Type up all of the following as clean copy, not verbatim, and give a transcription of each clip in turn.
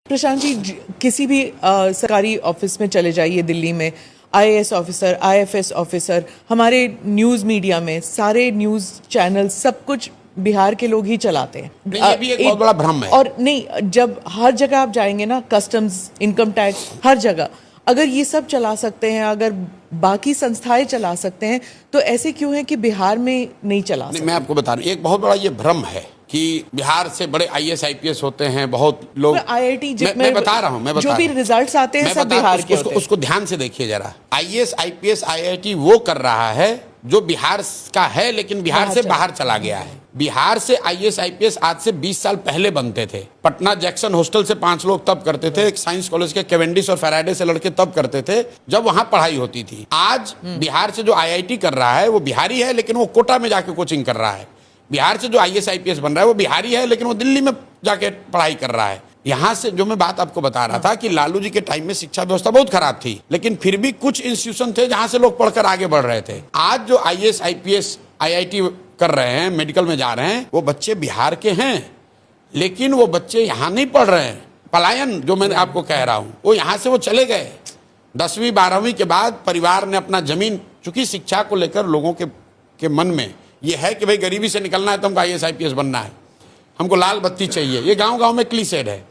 प्रशांत जी, किसी भी सरकारी ऑफिस में चले जाइए दिल्ली में, आईएएस ऑफिसर, आईएफएस ऑफिसर, हमारे न्यूज़ मीडिया में सारे न्यूज़ चैनल सब कुछ बिहार के लोग ही चलाते हैं। ये भी एक बहुत बड़ा भ्रम है। और नहीं, जब हर जगह आप जाएंगे ना, कस्टम्स, इनकम टैक्स, हर जगह अगर ये सब चला सकते हैं, अगर बाकी संस्थाएं चला सकते हैं, तो ऐसे क्यों है कि बिहार में नहीं चला सकते? मैं आपको बता रहा हूँ, एक बहुत बड़ा ये भ्रम है कि बिहार से बड़े आईएएस आईपीएस होते हैं बहुत लोग। आईआईटी मैं बता रहा हूँ, जो भी रिजल्ट्स आते हैं सब बिहार के होते हैं। उसको ध्यान से देखिए जरा। आईएएस आईपीएस आईआईटी वो कर रहा है जो बिहार का है लेकिन बिहार से बाहर चला गया है। बिहार से आईएएस आईपीएस आज से 20 साल पहले बनते थे। पटना जैक्सन हॉस्टल से 5 लोग तब करते थे, एक साइंस कॉलेज के केवेंडिश और फैराडे से लड़के तब करते थे जब वहां पढ़ाई होती थी। आज बिहार से जो आईआईटी कर रहा है वो बिहारी है, लेकिन वो कोटा में जाके कोचिंग कर रहा है। बिहार से जो आईएएस आईपीएस बन रहा है वो बिहारी है, लेकिन वो दिल्ली में जाके पढ़ाई कर रहा है। यहाँ से जो मैं बात आपको बता रहा था कि लालू जी के टाइम में शिक्षा व्यवस्था बहुत खराब थी, लेकिन फिर भी कुछ इंस्टीट्यूशन थे जहां से लोग पढ़कर आगे बढ़ रहे थे। आज जो आईएएस आईपीएस आईआईटी कर रहे हैं, मेडिकल में जा रहे हैं, वो बच्चे बिहार के हैं, लेकिन वो बच्चे यहाँ नहीं पढ़ रहे हैं। पलायन जो मैं आपको कह रहा हूँ, वो यहाँ से वो चले गए। 10वीं 12वीं के बाद परिवार ने अपना जमीन, चूंकि शिक्षा को लेकर लोगों के मन में ये है कि भाई गरीबी से निकलना है तो हमको आईएएस आईपीएस बनना है, हमको लाल बत्ती चाहिए, ये गांव गांव में क्लीसेड है।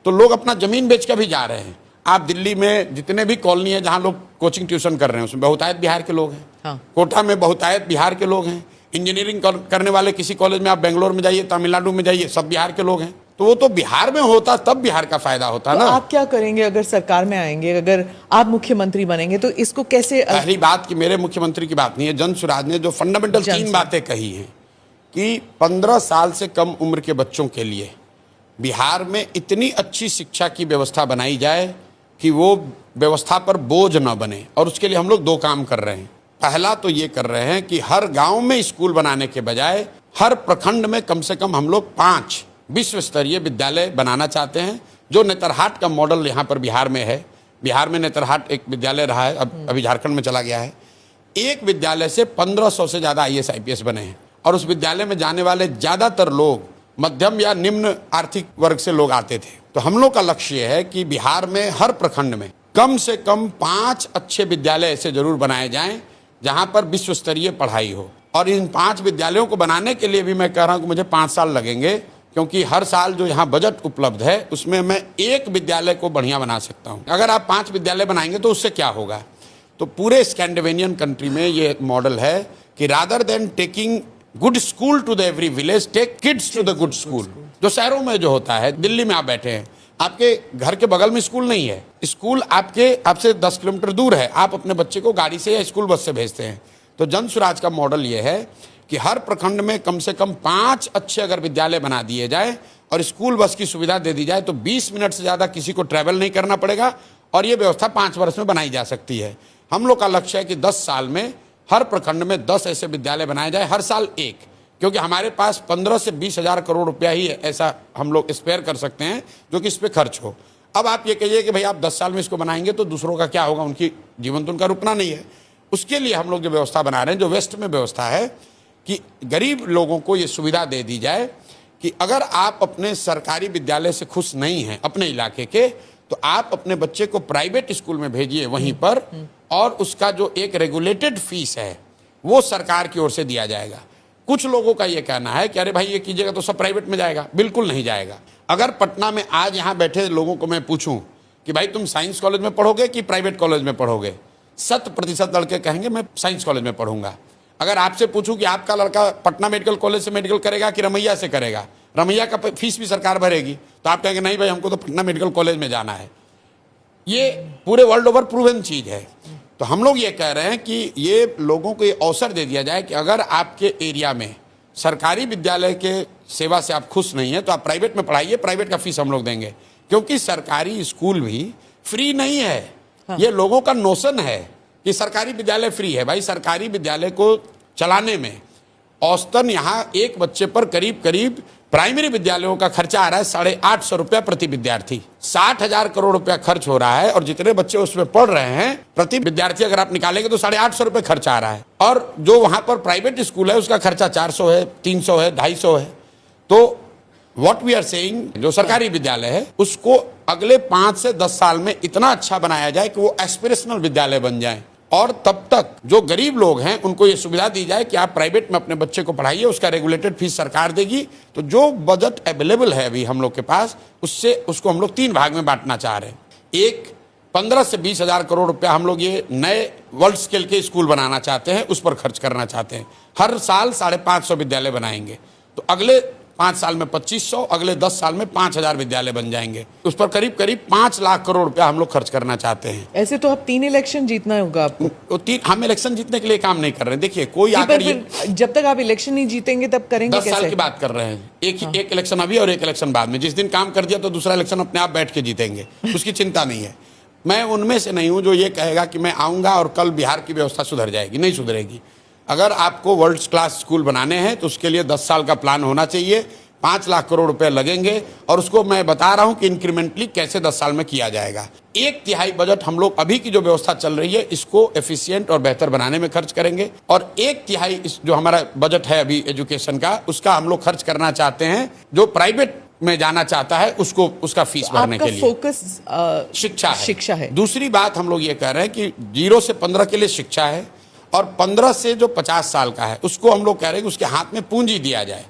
तो लोग अपना जमीन बेच कर भी जा रहे हैं। आप दिल्ली में जितने भी कॉलोनी है जहां लोग कोचिंग ट्यूशन कर रहे हैं, उसमें बहुतायत बिहार के लोग हैं। हाँ। कोटा में बहुतायत बिहार के लोग हैं। इंजीनियरिंग करने वाले किसी कॉलेज में आप बेंगलोर में जाइए, तमिलनाडु में जाइए, सब बिहार के लोग हैं। तो वो तो बिहार में होता तब बिहार का फायदा होता ना। आप क्या करेंगे अगर सरकार में आएंगे, अगर आप मुख्यमंत्री बनेंगे, तो इसको कैसे? पहली बात कि मेरे मुख्यमंत्री की बात नहीं है, जन सुराज ने जो फंडामेंटल 3 बातें कही हैं कि 15 साल से कम उम्र के बच्चों के लिए बिहार में इतनी अच्छी शिक्षा की व्यवस्था बनाई जाए कि वो व्यवस्था पर बोझ न बने। और उसके लिए हम लोग 2 काम कर रहे हैं। पहला तो ये कर रहे हैं कि हर गांव में स्कूल बनाने के बजाय हर प्रखंड में कम से कम हम लोग 5 विश्व स्तरीय विद्यालय बनाना चाहते हैं, जो नेतरहाट का मॉडल यहाँ पर बिहार में है। बिहार में नेतरहाट एक विद्यालय रहा है, अभी झारखंड में चला गया है। एक विद्यालय से 1500 से ज़्यादा आईएएस आईपीएस बने हैं, और उस विद्यालय में जाने वाले ज़्यादातर लोग मध्यम या निम्न आर्थिक वर्ग से लोग आते थे। तो हम लोग का लक्ष्य है कि बिहार में हर प्रखंड में कम से कम 5 अच्छे विद्यालय ऐसे जरूर बनाए जाएं जहां पर विश्व स्तरीय पढ़ाई हो। और इन 5 विद्यालयों को बनाने के लिए भी मैं कह रहा हूं कि मुझे 5 साल लगेंगे, क्योंकि हर साल जो यहाँ बजट उपलब्ध है उसमें मैं 1 विद्यालय को बढ़िया बना सकता हूँ। अगर आप 5 विद्यालय बनाएंगे तो उससे क्या होगा? तो पूरे स्कैंडिनेवियन कंट्री में ये मॉडल है कि rather than taking good school to the every village, take kids to the good school. जो शहरों में जो होता है, दिल्ली में आप बैठे हैं, आपके घर के बगल में स्कूल नहीं है, स्कूल आपसे 10 किलोमीटर दूर है, आप अपने बच्चे को गाड़ी से या स्कूल बस से भेजते हैं। तो जन स्वराज का मॉडल ये है कि हर प्रखंड में कम से कम 5 अच्छे अगर विद्यालय बना दिए जाए और स्कूल बस की सुविधा दे दी जाए तो 20 मिनट से ज़्यादा किसी को ट्रैवल नहीं करना पड़ेगा, और ये व्यवस्था 5 वर्ष में बनाई जा सकती है। हम लोग का लक्ष्य है कि 10 साल में हर प्रखंड में 10 ऐसे विद्यालय बनाए जाए, हर साल 1, क्योंकि हमारे पास 15 से 20 हजार करोड़ रुपया ही ऐसा हम लोग स्पेयर कर सकते हैं जो कि इस पर खर्च हो। अब आप ये कहिए कि भाई आप 10 साल में इसको बनाएंगे तो दूसरों का क्या होगा, उनकी जीवन तो उनका रुकना नहीं है। उसके लिए हम लोग जो व्यवस्था बना रहे हैं, जो वेस्ट में व्यवस्था है कि गरीब लोगों को ये सुविधा दे दी जाए कि अगर आप अपने सरकारी विद्यालय से खुश नहीं हैं अपने इलाके के, तो आप अपने बच्चे को प्राइवेट स्कूल में भेजिए वहीं पर, और उसका जो एक रेगुलेटेड फीस है वो सरकार की ओर से दिया जाएगा। कुछ लोगों का ये कहना है कि अरे भाई ये कीजिएगा तो सब प्राइवेट में जाएगा। बिल्कुल नहीं जाएगा। अगर पटना में आज यहाँ बैठे लोगों को मैं पूछूं कि भाई तुम साइंस कॉलेज में पढ़ोगे कि प्राइवेट कॉलेज में पढ़ोगे, 100% लड़के कहेंगे मैं साइंस कॉलेज में पढ़ूंगा। अगर आपसे पूछूं कि आपका लड़का पटना मेडिकल कॉलेज से मेडिकल करेगा कि रमैया से करेगा, रमैया का फीस भी सरकार भरेगी, तो आप कहेंगे नहीं भाई हमको तो पटना मेडिकल कॉलेज में जाना है। ये पूरे वर्ल्ड ओवर प्रूवन चीज है। तो हम लोग ये कह रहे हैं कि ये लोगों को ये अवसर दे दिया जाए कि अगर आपके एरिया में सरकारी विद्यालय के सेवा से आप खुश नहीं हैं तो आप प्राइवेट में पढ़ाइए, प्राइवेट का फीस हम लोग देंगे, क्योंकि सरकारी स्कूल भी फ्री नहीं है। हाँ। ये लोगों का नोशन है कि सरकारी विद्यालय फ्री है। भाई सरकारी विद्यालय को चलाने में औसतन यहाँ एक बच्चे पर करीब करीब प्राइमरी विद्यालयों का खर्चा आ रहा है 850 रुपया प्रति विद्यार्थी। 60,000 करोड़ रुपया खर्च हो रहा है, और जितने बच्चे उसमें पढ़ रहे हैं प्रति विद्यार्थी अगर आप निकालेंगे तो 850 रुपये खर्चा आ रहा है। और जो वहां पर प्राइवेट स्कूल है उसका खर्चा 400 है, 300 है, 250 है। तो व्हाट वी आर सेइंग, जो सरकारी विद्यालय है उसको अगले 5 से 10 साल में इतना अच्छा बनाया जाए कि वो एस्पिरेशनल विद्यालय बन जाए, और तब तक जो गरीब लोग हैं उनको ये सुविधा दी जाए कि आप प्राइवेट में अपने बच्चे को पढ़ाइए, उसका रेगुलेटेड फीस सरकार देगी। तो जो बजट अवेलेबल है अभी हम लोग के पास, उससे उसको हम लोग 3 भाग में बांटना चाह रहे हैं। एक 15 से 20 हजार करोड़ रुपया हम लोग ये नए वर्ल्ड स्केल के स्कूल बनाना चाहते हैं, उस पर खर्च करना चाहते हैं। हर साल 550 विद्यालय बनाएंगे, तो अगले 5 साल में 2500, अगले 10 साल में 5000 विद्यालय बन जाएंगे। उस पर करीब करीब 5 लाख करोड़ रुपया हम लोग खर्च करना चाहते हैं। ऐसे तो अब 3 इलेक्शन जीतना होगा आपको। हम इलेक्शन जीतने के लिए काम नहीं कर रहे हैं। देखिए कोई आकर जब तक आप इलेक्शन नहीं जीतेंगे तब करेंगे 10 साल की बात कर रहे हैं, एक इलेक्शन अभी और एक इलेक्शन बाद में। जिस दिन काम कर दिया तो दूसरा इलेक्शन अपने आप बैठ के जीतेंगे, उसकी चिंता नहीं है। मैं उनमें से नहीं हूं जो ये कहेगा कि मैं आऊंगा और कल बिहार की व्यवस्था सुधर जाएगी। नहीं सुधरेगी। अगर आपको वर्ल्ड क्लास स्कूल बनाने हैं तो उसके लिए 10 साल का प्लान होना चाहिए, 5 लाख करोड़ रुपए लगेंगे, और उसको मैं बता रहा हूं कि इंक्रीमेंटली कैसे 10 साल में किया जाएगा। 1/3 बजट हम लोग अभी की जो व्यवस्था चल रही है इसको एफिशिएंट और बेहतर बनाने में खर्च करेंगे, और 1/3 जो हमारा बजट है अभी एजुकेशन का, उसका हम लोग खर्च करना चाहते हैं जो प्राइवेट में जाना चाहता है उसको उसका फीस भरने के लिए। फोकस शिक्षा है। दूसरी बात हम लोग ये कह रहे हैं कि 0 से 15 के लिए शिक्षा है, और 15 से जो 50 साल का है उसको हम लोग कह रहे हैं कि उसके हाथ में पूंजी दिया जाए,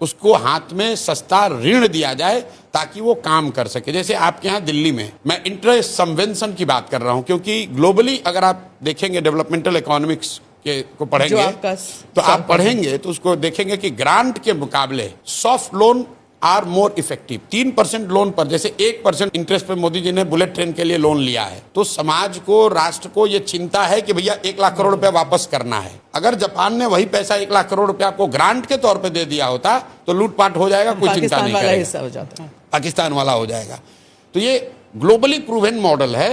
उसको हाथ में सस्ता ऋण दिया जाए ताकि वो काम कर सके। जैसे आपके यहाँ दिल्ली में, मैं इंटरेस्ट सबवेंशन की बात कर रहा हूँ, क्योंकि ग्लोबली अगर आप देखेंगे डेवलपमेंटल इकोनॉमिक्स के को पढ़ेंगे तो आप पढ़ेंगे तो उसको देखेंगे कि ग्रांट के मुकाबले soft loan are more effective. 3% loan पर, जैसे 1% इंटरेस्ट पे मोदी जी ने बुलेट ट्रेन के लिए लोन लिया है, तो समाज को, राष्ट्र को ये चिंता है कि भैया 1 लाख करोड़ रुपया वापस करना है। अगर जापान ने वही पैसा 1 लाख करोड़ रुपया आपको ग्रांट के तौर पे दे दिया होता तो लूटपाट हो जाएगा, कोई चिंता नहीं करेगा, पाकिस्तान वाला हो जाएगा। तो ये ग्लोबली प्रूवन मॉडल है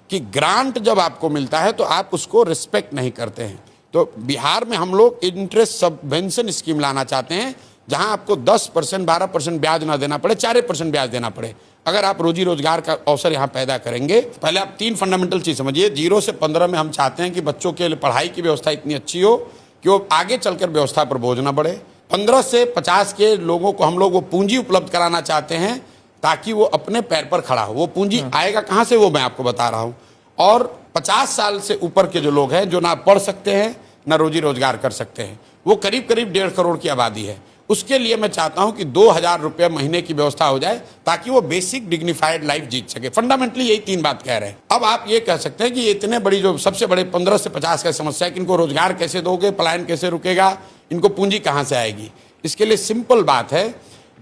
कि ग्रांट जब आपको मिलता है तो आप उसको रिस्पेक्ट नहीं करते हैं। तो बिहार में हम लोग इंटरेस्ट सबवेंशन स्कीम लाना चाहते हैं, जहां आपको 10%, 12% ब्याज ना देना पड़े, 4% ब्याज देना पड़े। अगर आप रोजी रोजगार का अवसर यहाँ पैदा करेंगे, पहले आप 3 फंडामेंटल चीज समझिए। 0 से 15 में हम चाहते हैं कि बच्चों के लिए पढ़ाई की व्यवस्था इतनी अच्छी हो कि वो आगे चलकर व्यवस्था पर बोझ ना बढ़े। 15 से 50 के लोगों को हम लोग वो पूंजी उपलब्ध कराना चाहते हैं ताकि वो अपने पैर पर खड़ा हो। वो पूंजी आएगा कहाँ से, वो मैं आपको बता रहा हूँ। और 50 साल से ऊपर के जो लोग हैं, जो ना पढ़ सकते हैं ना रोजी रोजगार कर सकते हैं, वो करीब करीब 1.5 करोड़ की आबादी है। उसके लिए मैं चाहता हूं कि 2000 रुपये महीने की व्यवस्था हो जाए ताकि वो बेसिक डिग्निफाइड लाइफ जीत सके। फंडामेंटली यही 3 बात कह रहे हैं। अब आप ये कह सकते हैं कि इतने बड़ी जो सबसे बड़े 15 से 50 का समस्या है कि इनको रोजगार कैसे दोगे, पलायन कैसे रुकेगा, इनको पूंजी कहां से आएगी। इसके लिए सिंपल बात है,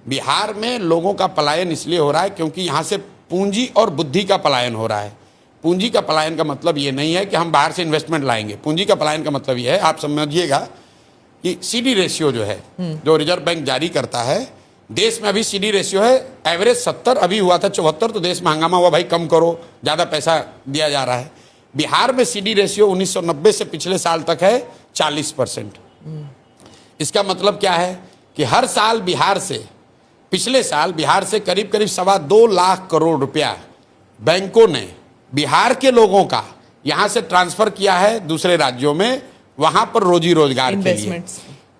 बिहार में लोगों का पलायन इसलिए हो रहा है क्योंकि यहाँ से पूंजी और बुद्धि का पलायन हो रहा है। पूंजी का पलायन का मतलब ये नहीं है कि हम बाहर से इन्वेस्टमेंट लाएंगे। पूंजी का पलायन का मतलब ये है, आप समझिएगा कि CD रेशियो जो है, जो रिजर्व बैंक जारी करता है, देश में अभी CD रेशियो है एवरेज 70, अभी हुआ था 74, तो देश में हंगामा हुआ, भाई कम करो, ज़्यादा पैसा दिया जा रहा है। बिहार में CD रेशियो 1990 से पिछले साल तक है 40%। इसका मतलब क्या है कि हर साल बिहार से, पिछले साल बिहार से करीब करीब 2.25 लाख करोड़ रुपया बैंकों ने बिहार के लोगों का यहाँ से ट्रांसफर किया है दूसरे राज्यों में, वहां पर रोजी रोजगार के लिए।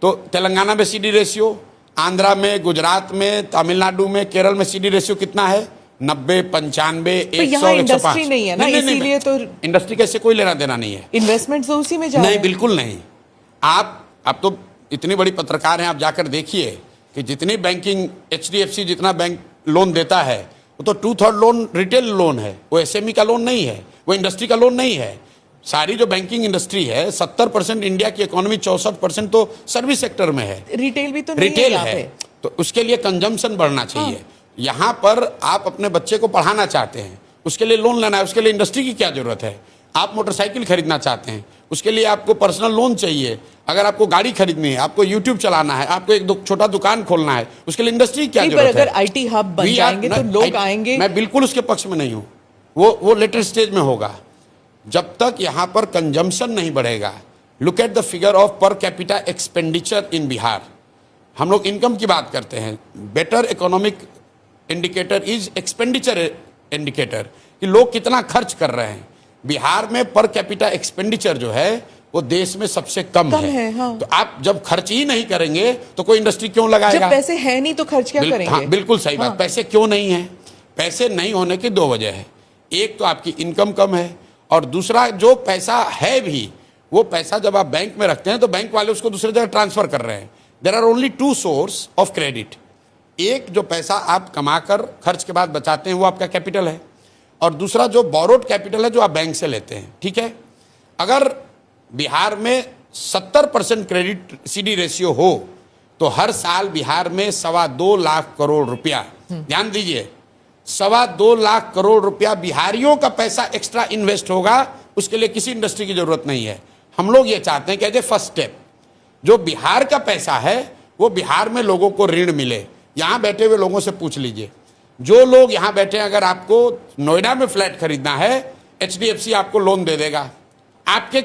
तो तेलंगाना में CD रेशियो, आंध्रा में, गुजरात में, तमिलनाडु में, केरल में CD रेशियो कितना है? 90, 95, 100, 105। इंडस्ट्री नहीं है ना, इसीलिए तो इंडस्ट्री कैसे, कोई लेना देना नहीं है। इन्वेस्टमेंट तो उसी में जा रहा है। नहीं, बिल्कुल नहीं। आप तो इतनी बड़ी पत्रकार हैं, आप जाकर देखिए कि जितनी बैंकिंग, HDFC जितना बैंक लोन देता है वो तो 2/3 लोन रिटेल लोन है, वो SME का लोन नहीं है, वो इंडस्ट्री का लोन नहीं है। सारी जो बैंकिंग इंडस्ट्री है, 70% इंडिया की इकोनॉमी, 64% तो सर्विस सेक्टर में है। रिटेल भी तो नहीं रिटेल है, तो उसके लिए कंजम्पशन बढ़ना चाहिए। यहाँ पर आप अपने बच्चे को पढ़ाना चाहते हैं, उसके लिए लोन लेना है, उसके लिए इंडस्ट्री की क्या जरूरत है? आप मोटरसाइकिल खरीदना चाहते हैं, उसके लिए आपको पर्सनल लोन चाहिए। अगर आपको गाड़ी खरीदनी है, आपको YouTube चलाना है, आपको एक छोटा दुकान खोलना है, उसके लिए इंडस्ट्री की क्या जरूरत है? अगर IT हब बन जाएंगे तो लोग आएंगे। मैं बिल्कुल उसके पक्ष में नहीं हूँ, वो लेटर स्टेज में होगा। जब तक यहाँ पर कंजम्पशन नहीं बढ़ेगा, look at the figure of per capita expenditure in Bihar. हम लोग इनकम की बात करते हैं, better economic indicator is expenditure indicator, कि लोग कितना खर्च कर रहे हैं। बिहार में पर कैपिटा एक्सपेंडिचर जो है वो देश में सबसे कम है। हाँ। तो आप जब खर्च ही नहीं करेंगे तो कोई इंडस्ट्री क्यों लगाएगा? जब पैसे है नहीं तो खर्च क्या करेंगे? हाँ, बिल्कुल सही बात। पैसे क्यों नहीं है? पैसे नहीं होने की दो वजह है। एक तो आपकी इनकम कम है, और दूसरा जो पैसा है भी, वो पैसा जब आप बैंक में रखते हैं तो बैंक वाले उसको दूसरी जगह ट्रांसफर कर रहे हैं। There are only two source of credit. एक जो पैसा आप कमाकर खर्च के बाद बचाते हैं वो आपका कैपिटल है, और दूसरा जो बोरोड कैपिटल है जो आप बैंक से लेते हैं। ठीक है, अगर बिहार में 70% क्रेडिट सीडी रेशियो हो तो हर साल बिहार में 2.25 लाख करोड़ रुपया, ध्यान दीजिए, 2.25 लाख करोड़ रुपया बिहारियों का पैसा एक्स्ट्रा इन्वेस्ट होगा। उसके लिए किसी इंडस्ट्री की जरूरत नहीं है। हम लोग ये चाहते हैं कि एज ए फर्स्ट स्टेप जो बिहार का पैसा है वो बिहार में लोगों को ऋण मिले। यहां बैठे हुए लोगों से पूछ लीजिए, जो लोग यहां बैठे हैं, अगर आपको नोएडा में फ्लैट खरीदना है, HDFC आपको लोन दे देगा आपके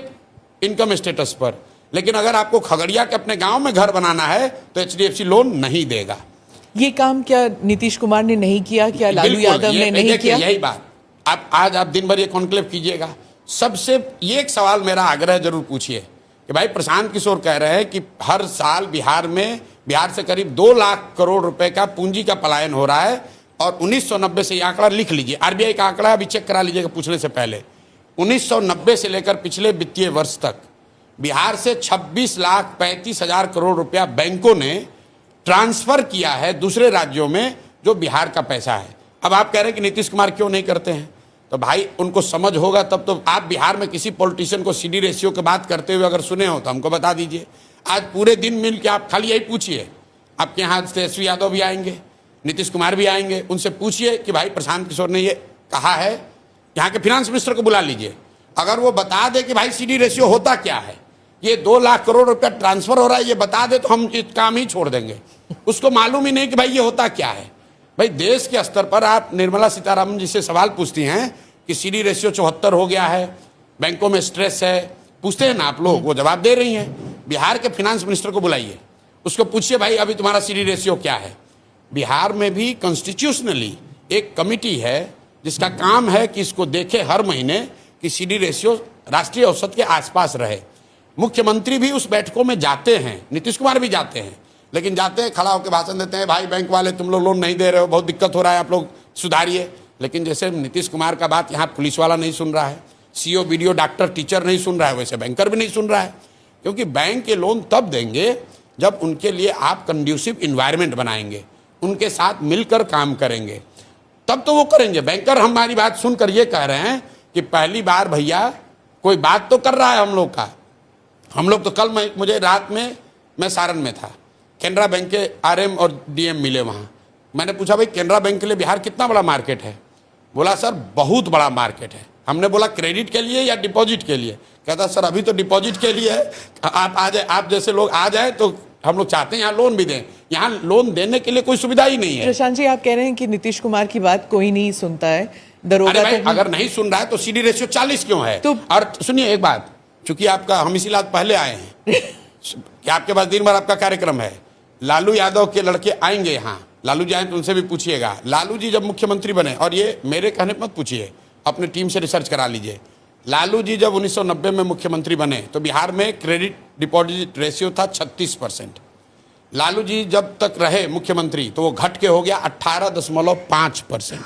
इनकम स्टेटस पर। लेकिन अगर आपको खगड़िया के अपने गांव में घर बनाना है तो HDFC लोन नहीं देगा। ये काम क्या नीतीश कुमार ने नहीं किया? क्या लालू यादव ने नहीं किया? यही बात आज आप दिन भर ये कॉन्क्लेव कीजिएगा। सबसे ये एक सवाल मेरा आग्रह जरूर पूछिए कि भाई प्रशांत किशोर कह रहे हैं कि हर साल बिहार से करीब 2 लाख करोड़ रुपए का पूंजी का पलायन हो रहा है, और 1990 से ये आंकड़ा लिख लीजिए, RBI का आंकड़ा अभी चेक करा लीजिएगा पूछने से पहले। 1990 से लेकर पिछले वित्तीय वर्ष तक बिहार से 26,35,000 करोड़ रुपया बैंकों ने ट्रांसफर किया है दूसरे राज्यों में, जो बिहार का पैसा है। अब आप कह रहे हैं कि नीतीश कुमार क्यों नहीं करते हैं, तो भाई उनको समझ होगा तब तो। आप बिहार में किसी पॉलिटिशियन को सीडी रेशियो की बात करते हुए अगर सुने हो तो हमको बता दीजिए। आज पूरे दिन मिल के आप खाली यही पूछिए, आपके यहाँ तेजस्वी यादव भी आएंगे, नीतीश कुमार भी आएंगे, उनसे पूछिए कि भाई प्रशांत किशोर ने ये कहा है। यहाँ के फिनांस मिनिस्टर को बुला लीजिए, अगर वो बता दे कि भाई सीडी रेशियो होता क्या है, ये 2 लाख करोड़ रुपया ट्रांसफर हो रहा है, ये बता दे तो हम काम ही छोड़ देंगे। उसको मालूम ही नहीं कि भाई ये होता क्या है। भाई देश के स्तर पर आप निर्मला सीतारामन जी से सवाल पूछती हैं कि सीडी रेशियो 74 हो गया है, बैंकों में स्ट्रेस है, पूछते हैं ना आप लोग, वो जवाब दे रही हैं। बिहार के फिनांस मिनिस्टर को बुलाइए, उसको पूछिए भाई अभी तुम्हारा सीडी रेशियो क्या है। बिहार में भी कॉन्स्टिट्यूशनली एक कमिटी है जिसका काम है कि इसको देखे हर महीने कि सीडी रेशियो राष्ट्रीय औसत के आसपास रहे। मुख्यमंत्री भी उस बैठकों में जाते हैं, नीतीश कुमार भी जाते हैं, लेकिन जाते हैं खड़ा होकर भाषण देते हैं, भाई बैंक वाले तुम लोग लोन नहीं दे रहे हो, बहुत दिक्कत हो रहा है, आप लोग सुधारिए। लेकिन जैसे नीतीश कुमार का बात यहाँ पुलिस वाला नहीं सुन रहा है, CO, BDO, डॉक्टर, टीचर नहीं सुन रहा है, वैसे बैंकर भी नहीं सुन रहा है। क्योंकि बैंक के लोन तब देंगे जब उनके लिए आप कंड्यूसिव इन्वायरमेंट बनाएंगे, उनके साथ मिलकर काम करेंगे, तब तो वो करेंगे। बैंकर हमारी बात सुनकर ये कह रहे हैं कि पहली बार भैया कोई बात तो कर रहा है हम लोग का। हम लोग तो कल मुझे रात में मैं सारण में था, कैनरा बैंक के RM और DM मिले वहाँ। मैंने पूछा भाई कैनरा बैंक के लिए बिहार कितना बड़ा मार्केट है? बोला सर बहुत बड़ा मार्केट है। हमने बोला क्रेडिट के लिए या डिपॉजिट के लिए? कहता सर अभी तो डिपॉजिट के लिए है, आप आ जाए, आप जैसे लोग आ जाए तो हम लोग चाहते हैं यहाँ लोन भी दें। यहाँ लोन देने के लिए कोई सुविधा ही नहीं है। प्रशांत जी, आप कह रहे हैं कि नीतीश कुमार की बात कोई नहीं सुनता है, दरोगा भाई अगर नहीं सुन रहा है तो सीडी रेशियो 40 क्यों है? तो और सुनिए एक बात, चूंकि आपका हम इसी लात पहले आए हैं कि आपके पास दिन भर आपका कार्यक्रम है, लालू यादव के लड़के आएंगे यहाँ, लालू जी आए तो उनसे भी पूछिएगा। लालू जी जब मुख्यमंत्री बने, और ये मेरे कहने पर मत पूछिए, अपने टीम से रिसर्च करा लीजिए, लालू जी जब 1990 में मुख्यमंत्री बने तो बिहार में क्रेडिट डिपॉजिट रेशियो था 36%। लालू जी जब तक रहे मुख्यमंत्री तो वो घट के हो गया 18.5%।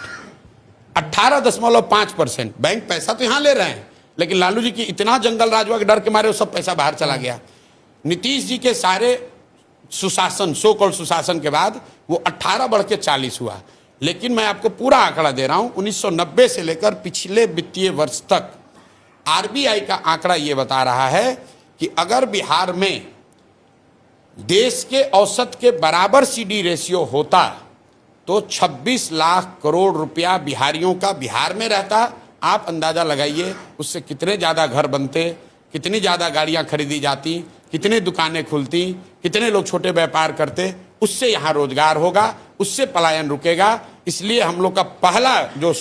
18.5%। बैंक पैसा तो यहाँ ले रहे हैं, लेकिन लालू जी की इतना जंगल राज हुआ कि डर के मारे वो सब पैसा बाहर चला गया। नीतीश जी के सारे सुशासन, सो कॉल्ड सुशासन के बाद वो 18 बढ़ के 40 हुआ। लेकिन मैं आपको पूरा आंकड़ा दे रहा हूं, 1990 से लेकर पिछले वित्तीय वर्ष तक RBI का आंकड़ा ये बता रहा है कि अगर बिहार में देश के औसत के बराबर सीडी रेशियो होता तो 26 लाख करोड़ रुपया बिहारियों का बिहार में रहता। आप अंदाजा लगाइए उससे कितने ज़्यादा घर बनते, कितनी ज़्यादा गाड़ियां खरीदी जाती, कितनी दुकानें खुलती, कितने लोग छोटे व्यापार करते। उससे यहाँ रोजगार होगा, उससे पलायन रुकेगा। इसलिए हम लोग का पहला जो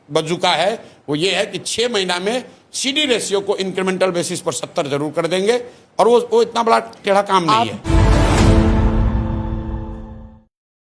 बजुका है वो ये है कि 6 महीना में सीडी रेशियो को इंक्रीमेंटल बेसिस पर 70 जरूर कर देंगे, और वो इतना बड़ा टेढ़ा काम नहीं है।